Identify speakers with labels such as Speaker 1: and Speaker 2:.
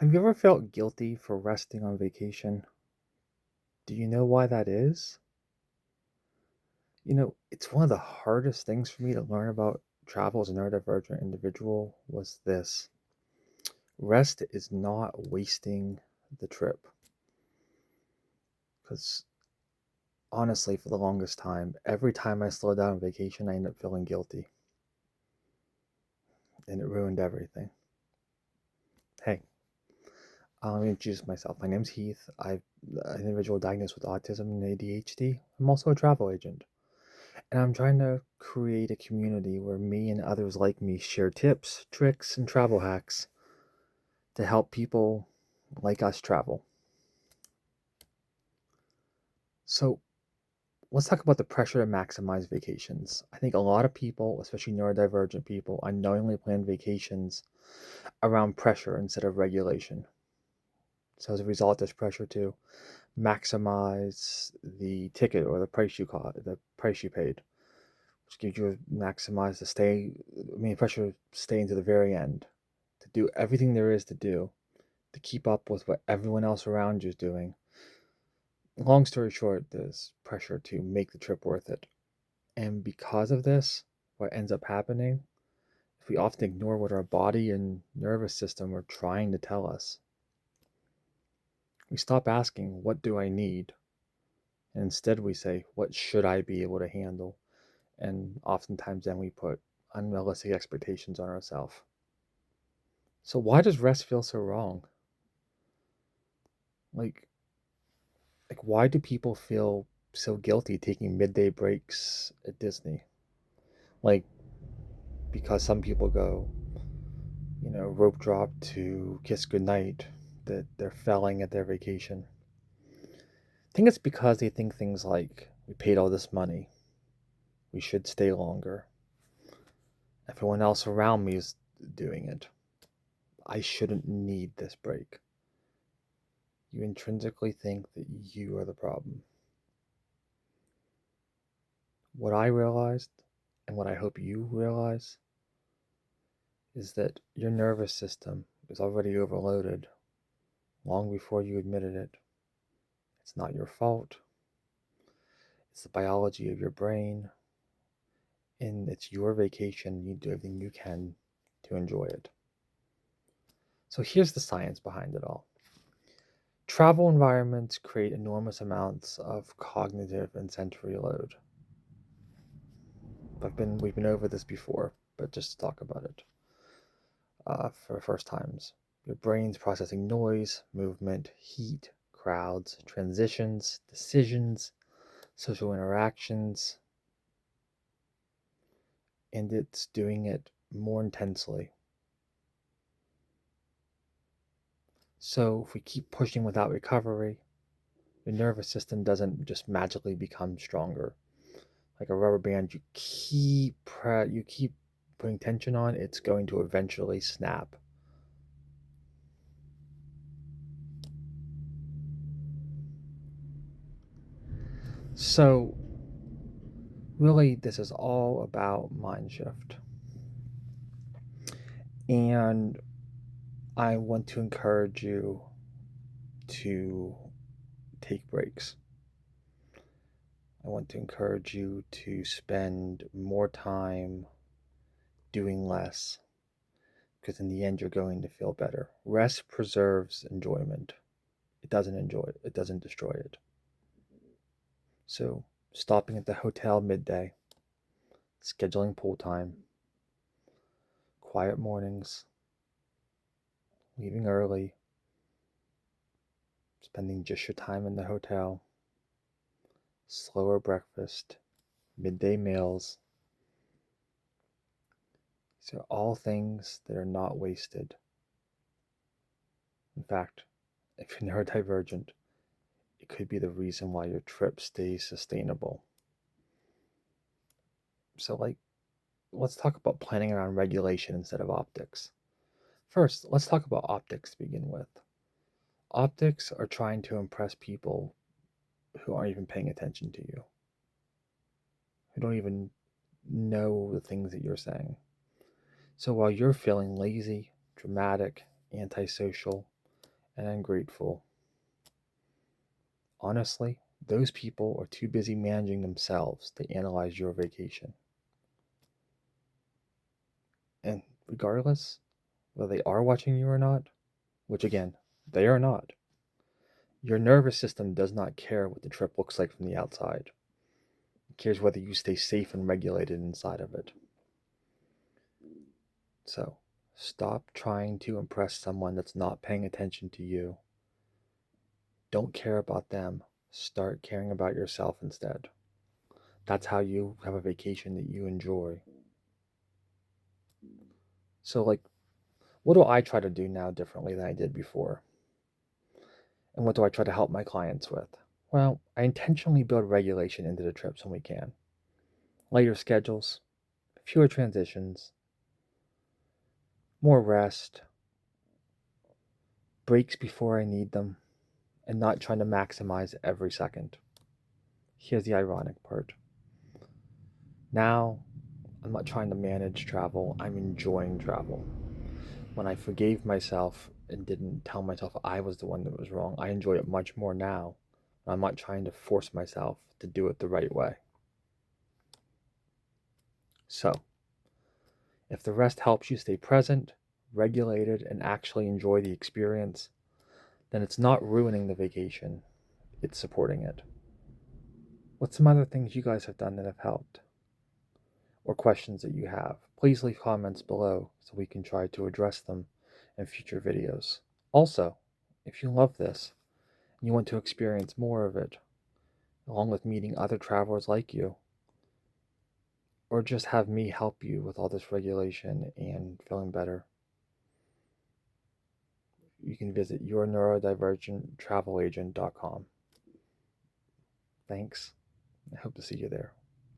Speaker 1: Have you ever felt guilty for resting on vacation? Do you know why that is? It's one of the hardest things for me to learn about travel as a neurodivergent individual was this. Rest is not wasting the trip. Because honestly, for the longest time, every time I slow down on vacation, I end up feeling guilty. And it ruined everything. Hey, let me introduce myself. My name's Heath. I'm an individual diagnosed with autism and ADHD. I'm also a travel agent. And I'm trying to create a community where me and others like me share tips, tricks, and travel hacks to help people like us travel. So, let's talk about the pressure to maximize vacations. I think a lot of people, especially neurodivergent people, unknowingly plan vacations around pressure instead of regulation. So, as a result, there's pressure to maximize the ticket or the price you paid, which gives you maximize the pressure to stay into the very end, to do everything there is to do to keep up with what everyone else around you is doing. Long story short, there's pressure to make the trip worth it. And because of this, what ends up happening is we often ignore what our body and nervous system are trying to tell us. We stop asking, what do I need? And instead we say, what should I be able to handle? And oftentimes then we put unrealistic expectations on ourselves. So why does rest feel so wrong? Like, why do people feel so guilty taking midday breaks at Disney? Like, because some people go, rope drop to kiss goodnight, that they're failing at their vacation. I think it's because they think things like, we paid all this money, we should stay longer. Everyone else around me is doing it. I shouldn't need this break. You intrinsically think that you are the problem. What I realized, and what I hope you realize, is that your nervous system is already overloaded long before you admitted it. It's not your fault. It's the biology of your brain, and it's your vacation. You do everything you can to enjoy it. So here's the science behind it all. Travel environments create enormous amounts of cognitive and sensory load. We've been over this before, but just to talk about it for first times. Your brain's processing noise, movement, heat, crowds, transitions, decisions, social interactions, and it's doing it more intensely. So if we keep pushing without recovery, your nervous system doesn't just magically become stronger. Like a rubber band, you keep putting tension on, it's going to eventually snap. So really, this is all about mind shift. And I want to encourage you to take breaks. I want to encourage you to spend more time doing less, because in the end, you're going to feel better. Rest preserves enjoyment. It doesn't destroy it. So, stopping at the hotel midday, scheduling pool time, quiet mornings, leaving early, spending just your time in the hotel, slower breakfast, midday meals. These are all things that are not wasted. In fact, if you're neurodivergent, it could be the reason why your trip stays sustainable. So, let's talk about planning around regulation instead of optics. First, let's talk about optics to begin with. Optics are trying to impress people who aren't even paying attention to you, who don't even know the things that you're saying. So while you're feeling lazy, dramatic, antisocial, and ungrateful. Honestly, those people are too busy managing themselves to analyze your vacation. And regardless, whether they are watching you or not, which again, they are not, your nervous system does not care what the trip looks like from the outside. It cares whether you stay safe and regulated inside of it. So, stop trying to impress someone that's not paying attention to you. Don't care about them. Start caring about yourself instead. That's how you have a vacation that you enjoy. So, what do I try to do now differently than I did before? And what do I try to help my clients with? Well, I intentionally build regulation into the trips when we can. Lighter schedules, fewer transitions, more rest, breaks before I need them, and not trying to maximize every second. Here's the ironic part. Now, I'm not trying to manage travel, I'm enjoying travel. When I forgave myself and didn't tell myself I was the one that was wrong, I enjoy it much more now. I'm not trying to force myself to do it the right way. So, if the rest helps you stay present, regulated, and actually enjoy the experience, then it's not ruining the vacation, it's supporting it. What's some other things you guys have done that have helped? Or questions that you have? Please leave comments below so we can try to address them in future videos. Also, if you love this and you want to experience more of it, along with meeting other travelers like you, or just have me help you with all this regulation and feeling better, you can visit yourneurodivergenttravelaGent.com. Thanks. I hope to see you there.